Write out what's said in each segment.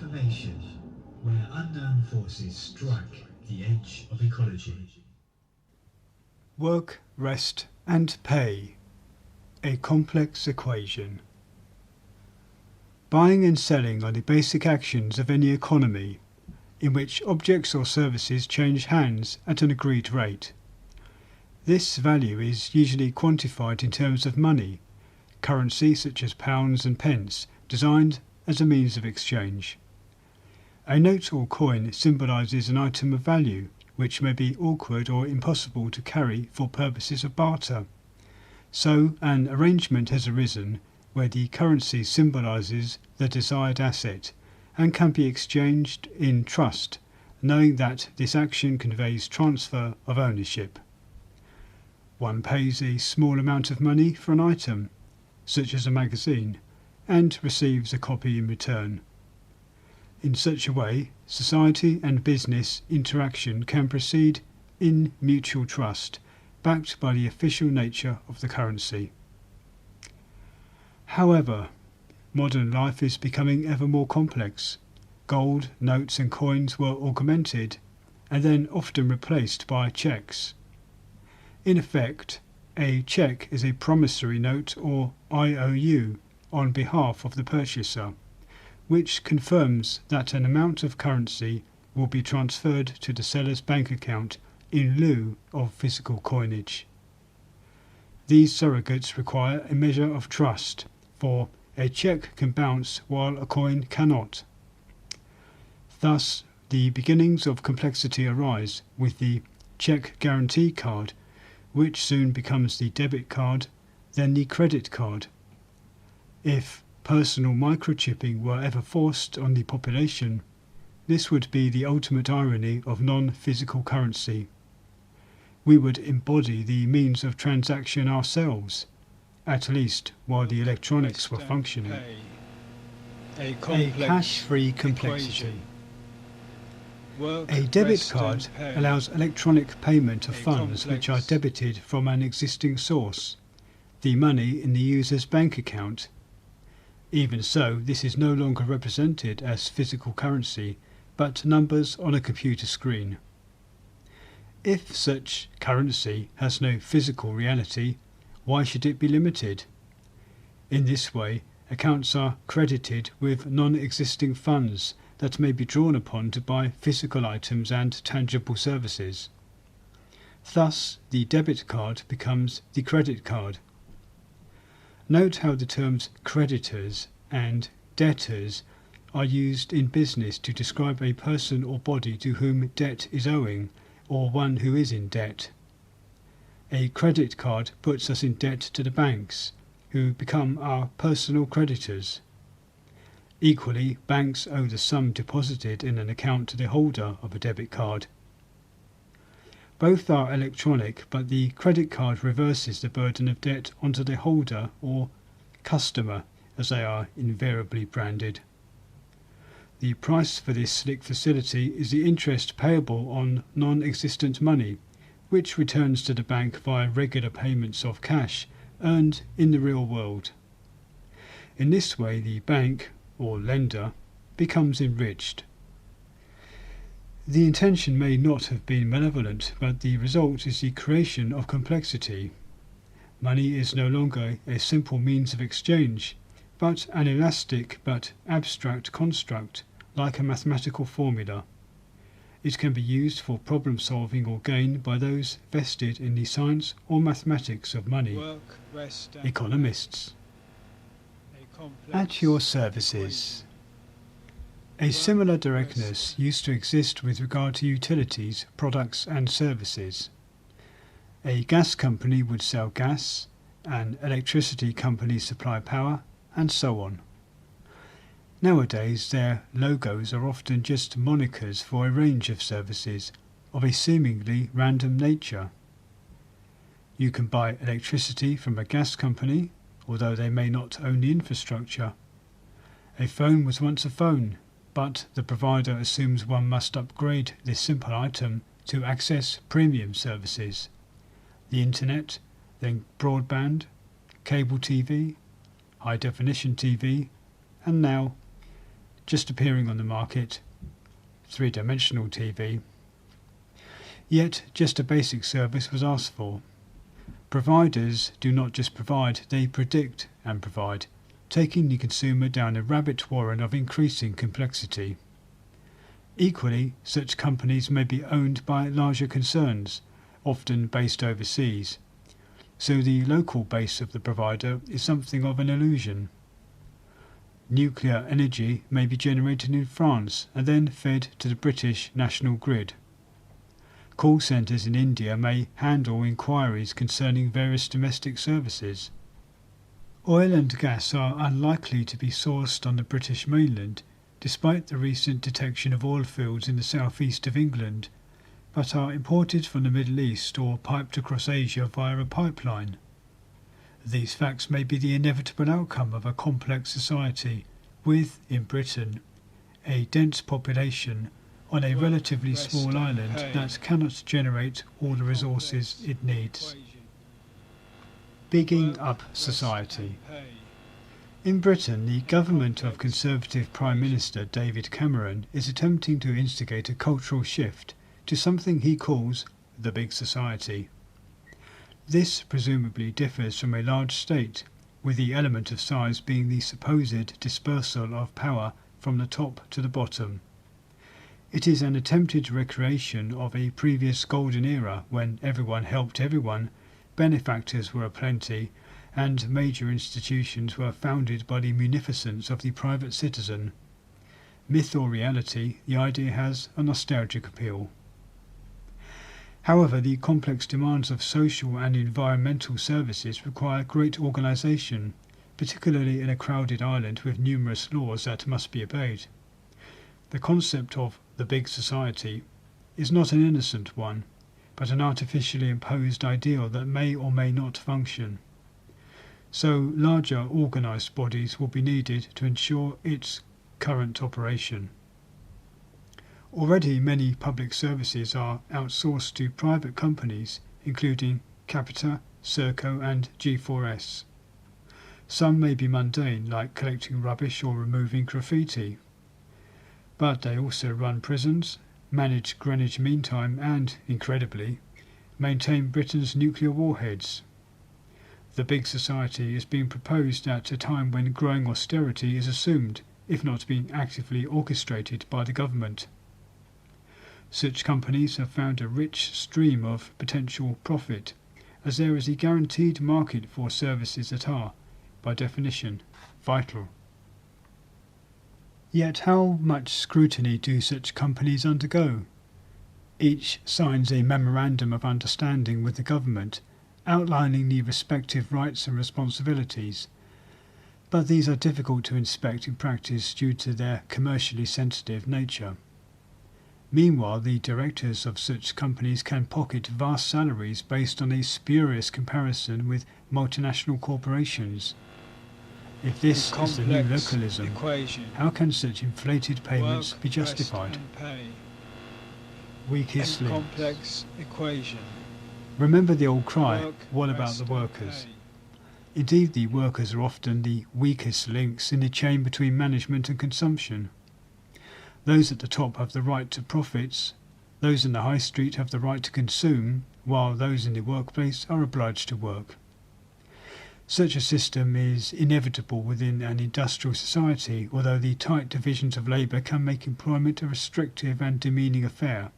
transformation where unknown forces strike the edge of ecology. Work, rest and pay. A complex equation. Buying and selling are the basic actions of any economy, in which objects or services change hands at an agreed rate. This value is usually quantified in terms of money, currency such as pounds and pence, designed as a means of exchange. A note or coin symbolises an item of value, which may be awkward or impossible to carry for purposes of barter. So an arrangement has arisen where the currency symbolises the desired asset and can be exchanged in trust, knowing that this action conveys transfer of ownership. One pays a small amount of money for an item, such as a magazine, and receives a copy in return. In such a way, society and business interaction can proceed in mutual trust, backed by the official nature of the currency. However, modern life is becoming ever more complex. Gold, notes and coins were augmented and then often replaced by cheques. In effect, a cheque is a promissory note or IOU on behalf of the purchaser, which confirms that an amount of currency will be transferred to the seller's bank account in lieu of physical coinage. These surrogates require a measure of trust, for a cheque can bounce while a coin cannot. Thus, the beginnings of complexity arise with the cheque guarantee card, which soon becomes the debit card, then the credit card. If personal microchipping were ever forced on the population, this would be the ultimate irony of non-physical currency. We would embody the means of transaction ourselves, at least while the electronics were functioning. A cash-free complexity. Work, A debit rest card and pay. allows electronic payment of A funds which are complex. debited from an existing source, the money in the user's bank account. Even so, this is no longer represented as physical currency, but numbers on a computer screen. If such currency has no physical reality, why should it be limited? In this way, accounts are credited with non-existing funds that may be drawn upon to buy physical items and tangible services. Thus, the debit card becomes the credit card. Note how the terms creditors and debtors are used in business to describe a person or body to whom debt is owing, or one who is in debt. A credit card puts us in debt to the banks, who become our personal creditors. Equally, banks owe the sum deposited in an account to the holder of a debit card. Both are electronic, but the credit card reverses the burden of debt onto the holder or customer, as they are invariably branded. The price for this slick facility is the interest payable on non-existent money, which returns to the bank via regular payments of cash earned in the real world. In this way, the bank, or lender, becomes enriched. The intention may not have been malevolent, but the result is the creation of complexity. Money is no longer a simple means of exchange, but an elastic but abstract construct, like a mathematical formula. It can be used for problem solving or gain by those vested in the science or mathematics of money, Work, rest and economists. a complex At your services. A similar directness used to exist with regard to utilities, products and services. A gas company would sell gas, an electricity company supply power, and so on. Nowadays their logos are often just monikers for a range of services of a seemingly random nature. You can buy electricity from a gas company, although they may not own the infrastructure. A phone was once a phone, but the provider assumes one must upgrade this simple item to access premium services. The internet, then broadband, cable TV, high definition TV, and now just appearing on the market, three-dimensional TV. Yet just a basic service was asked for. Providers do not just provide, they predict and provide, taking the consumer down a rabbit warren of increasing complexity. Equally, such companies may be owned by larger concerns, often based overseas, so the local base of the provider is something of an illusion. Nuclear energy may be generated in France and then fed to the British national grid. Call centres in India may handle inquiries concerning various domestic services. Oil and gas are unlikely to be sourced on the British mainland, despite the recent detection of oil fields in the southeast of England, but are imported from the Middle East or piped across Asia via a pipeline. These facts may be the inevitable outcome of a complex society with, in Britain, a dense population on a relatively small island that cannot generate all the resources it needs. Bigging up society. In Britain, the government of Conservative Prime Minister David Cameron is attempting to instigate a cultural shift to something he calls the big society. This presumably differs from a large state, with the element of size being the supposed dispersal of power from the top to the bottom. It is an attempted recreation of a previous golden era when everyone helped everyone, benefactors were aplenty, and major institutions were founded by the munificence of the private citizen. Myth or reality, the idea has a nostalgic appeal. However, the complex demands of social and environmental services require great organisation, particularly in a crowded island with numerous laws that must be obeyed. The concept of the big society is not an innocent one, but an artificially imposed ideal that may or may not function. So larger organised bodies will be needed to ensure its current operation. Already many public services are outsourced to private companies, including Capita, Serco and G4S. Some may be mundane, like collecting rubbish or removing graffiti. But they also run prisons, manage Greenwich Mean Time and, incredibly, maintain Britain's nuclear warheads. The big society is being proposed at a time when growing austerity is assumed, if not being actively orchestrated by the government. Such companies have found a rich stream of potential profit, as there is a guaranteed market for services that are, by definition, vital. Yet how much scrutiny do such companies undergo? Each signs a memorandum of understanding with the government, outlining the respective rights and responsibilities, but these are difficult to inspect in practice due to their commercially sensitive nature. Meanwhile, the directors of such companies can pocket vast salaries based on a spurious comparison with multinational corporations. If this is the new localism, how can such inflated payments be justified? Weakest link. Complex equation. Remember the old cry, what about the workers? Indeed, the workers are often the weakest links in the chain between management and consumption. Those at the top have the right to profits, those in the high street have the right to consume, while those in the workplace are obliged to work. Such a system is inevitable within an industrial society, although the tight divisions of labour can make employment a restrictive and demeaning affair,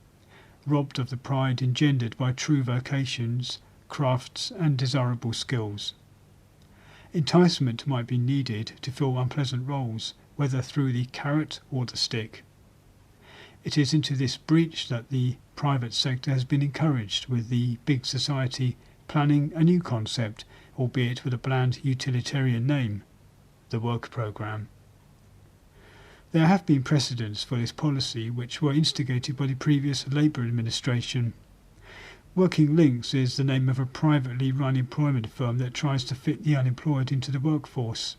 robbed of the pride engendered by true vocations, crafts and desirable skills. Enticement might be needed to fill unpleasant roles, whether through the carrot or the stick. It is into this breach that the private sector has been encouraged, with the big society planning a new concept, albeit with a bland utilitarian name, the work programme. There have been precedents for this policy which were instigated by the previous Labour administration. Working Links is the name of a privately run employment firm that tries to fit the unemployed into the workforce.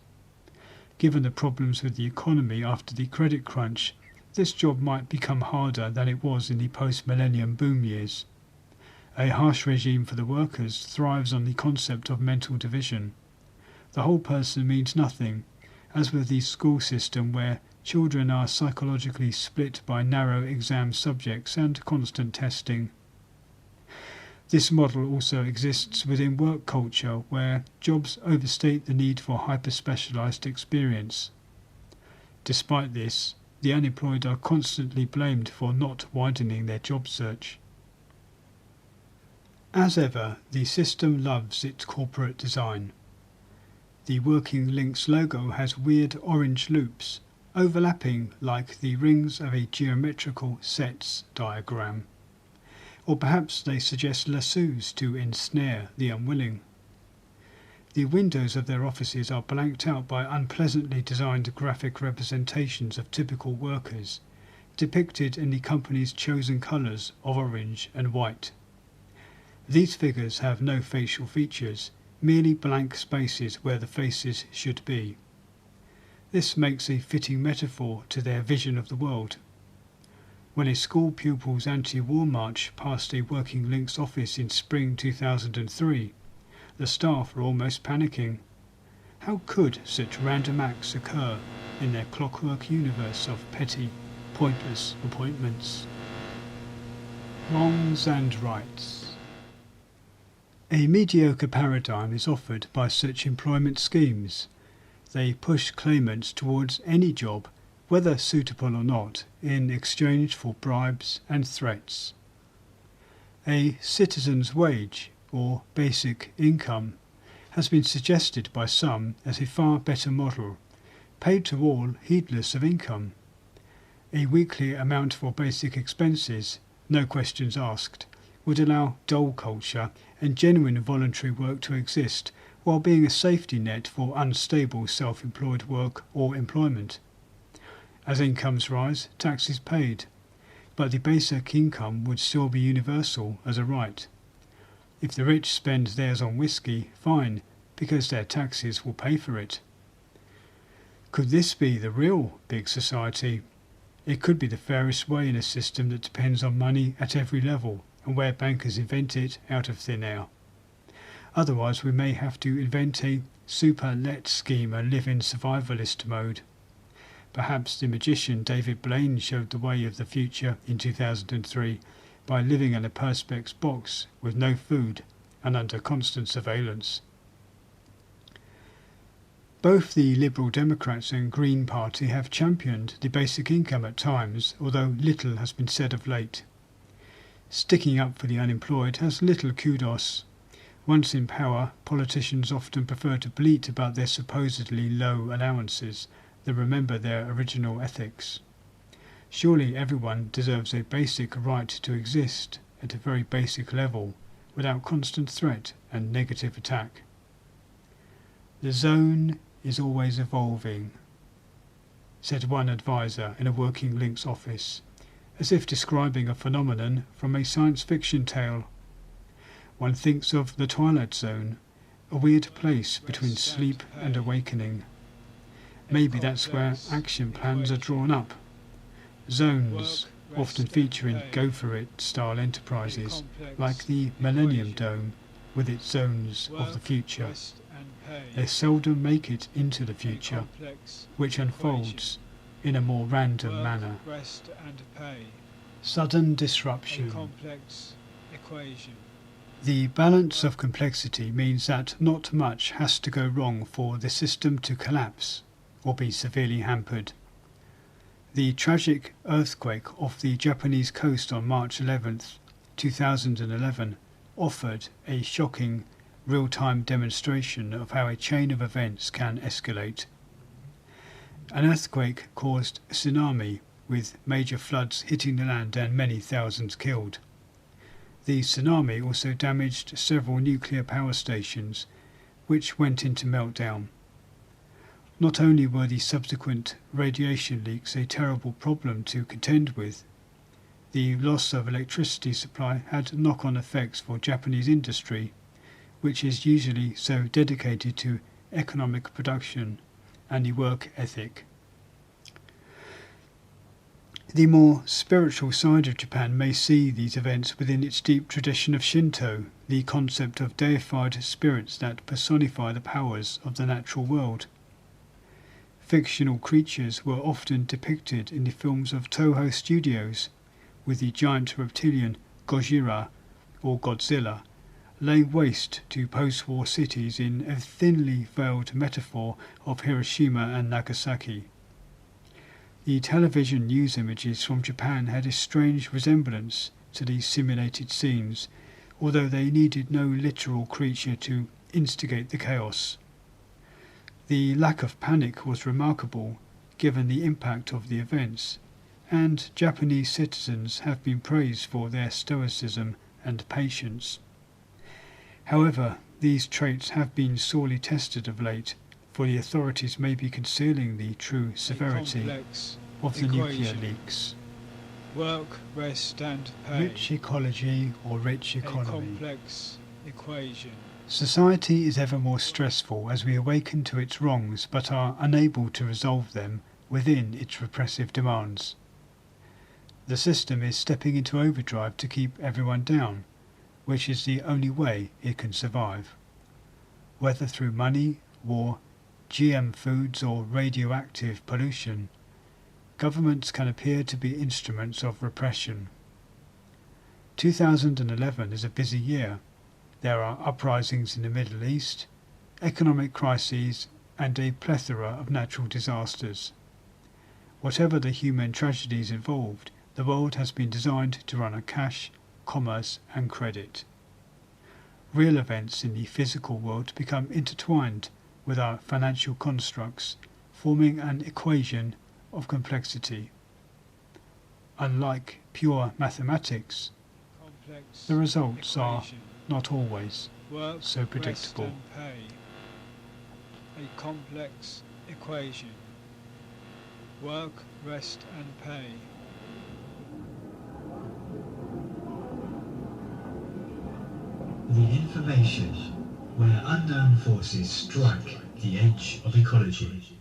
Given the problems with the economy after the credit crunch, this job might become harder than it was in the post-millennium boom years. A harsh regime for the workers thrives on the concept of mental division. The whole person means nothing, as with the school system where children are psychologically split by narrow exam subjects and constant testing. This model also exists within work culture, where jobs overstate the need for hyper-specialised experience. Despite this, the unemployed are constantly blamed for not widening their job search. As ever, the system loves its corporate design. The Working Links logo has weird orange loops, overlapping like the rings of a geometrical sets diagram. Or perhaps they suggest lassos to ensnare the unwilling. The windows of their offices are blanked out by unpleasantly designed graphic representations of typical workers, depicted in the company's chosen colours of orange and white. These figures have no facial features, merely blank spaces where the faces should be. This makes a fitting metaphor to their vision of the world. When a school pupil's anti-war march passed a Working Links office in spring 2003, the staff were almost panicking. How could such random acts occur in their clockwork universe of petty, pointless appointments? Wrongs and rights. A mediocre paradigm is offered by such employment schemes. They push claimants towards any job, whether suitable or not, in exchange for bribes and threats. A citizen's wage, or basic income, has been suggested by some as a far better model, paid to all heedless of income. A weekly amount for basic expenses, no questions asked, would allow dole culture and genuine voluntary work to exist, while being a safety net for unstable self-employed work or employment. As incomes rise, tax is paid, but the basic income would still be universal as a right. If the rich spend theirs on whiskey, fine, because their taxes will pay for it. Could this be the real big society? It could be the fairest way in a system that depends on money at every level, and where bankers invent it out of thin air. Otherwise we may have to invent a super-let scheme and live in survivalist mode. Perhaps the magician David Blaine showed the way of the future in 2003 by living in a perspex box with no food and under constant surveillance. Both the Liberal Democrats and Green Party have championed the basic income at times, although little has been said of late. Sticking up for the unemployed has little kudos. Once in power, politicians often prefer to bleat about their supposedly low allowances than remember their original ethics. Surely everyone deserves a basic right to exist at a very basic level, without constant threat and negative attack. The zone is always evolving, said one advisor in a Working Links office, as if describing a phenomenon from a science fiction tale. One thinks of the Twilight Zone, a weird place between sleep and awakening. Maybe that's where action plans are drawn up. Zones, often feature in Go For It style enterprises, like the Millennium Dome with its zones of the future. They seldom make it into the future, which unfolds in a more random manner. Sudden disruption. The balance of complexity means that not much has to go wrong for the system to collapse or be severely hampered. The tragic earthquake off the Japanese coast on March 11th, 2011 offered a shocking real-time demonstration of how a chain of events can escalate. An earthquake caused a tsunami, with major floods hitting the land and many thousands killed. The tsunami also damaged several nuclear power stations, which went into meltdown. Not only were the subsequent radiation leaks a terrible problem to contend with, the loss of electricity supply had knock-on effects for Japanese industry, which is usually so dedicated to economic production and the work ethic. The more spiritual side of Japan may see these events within its deep tradition of Shinto, the concept of deified spirits that personify the powers of the natural world. Fictional creatures were often depicted in the films of Toho Studios, with the giant reptilian Gojira or Godzilla laying waste to post-war cities in a thinly veiled metaphor of Hiroshima and Nagasaki. The television news images from Japan had a strange resemblance to these simulated scenes, although they needed no literal creature to instigate the chaos. The lack of panic was remarkable, given the impact of the events, and Japanese citizens have been praised for their stoicism and patience. However, these traits have been sorely tested of late, for the authorities may be concealing the true severity of the nuclear leaks. Work, rest and pay. Rich ecology or rich A economy. complex equation. Society is ever more stressful as we awaken to its wrongs but are unable to resolve them within its repressive demands. The system is stepping into overdrive to keep everyone down, which is the only way it can survive. Whether through money, war, GM foods or radioactive pollution, governments can appear to be instruments of repression. 2011 is a busy year. There are uprisings in the Middle East, economic crises, and a plethora of natural disasters. Whatever the human tragedies involved, the world has been designed to run on cash, commerce, and credit. Real events in the physical world become intertwined with our financial constructs, forming an equation of complexity. Unlike pure mathematics, Complex the results are equation. not always Work, so predictable. Rest and pay. A complex equation. Work, rest and pay. The information where unknown forces strike the edge of ecology.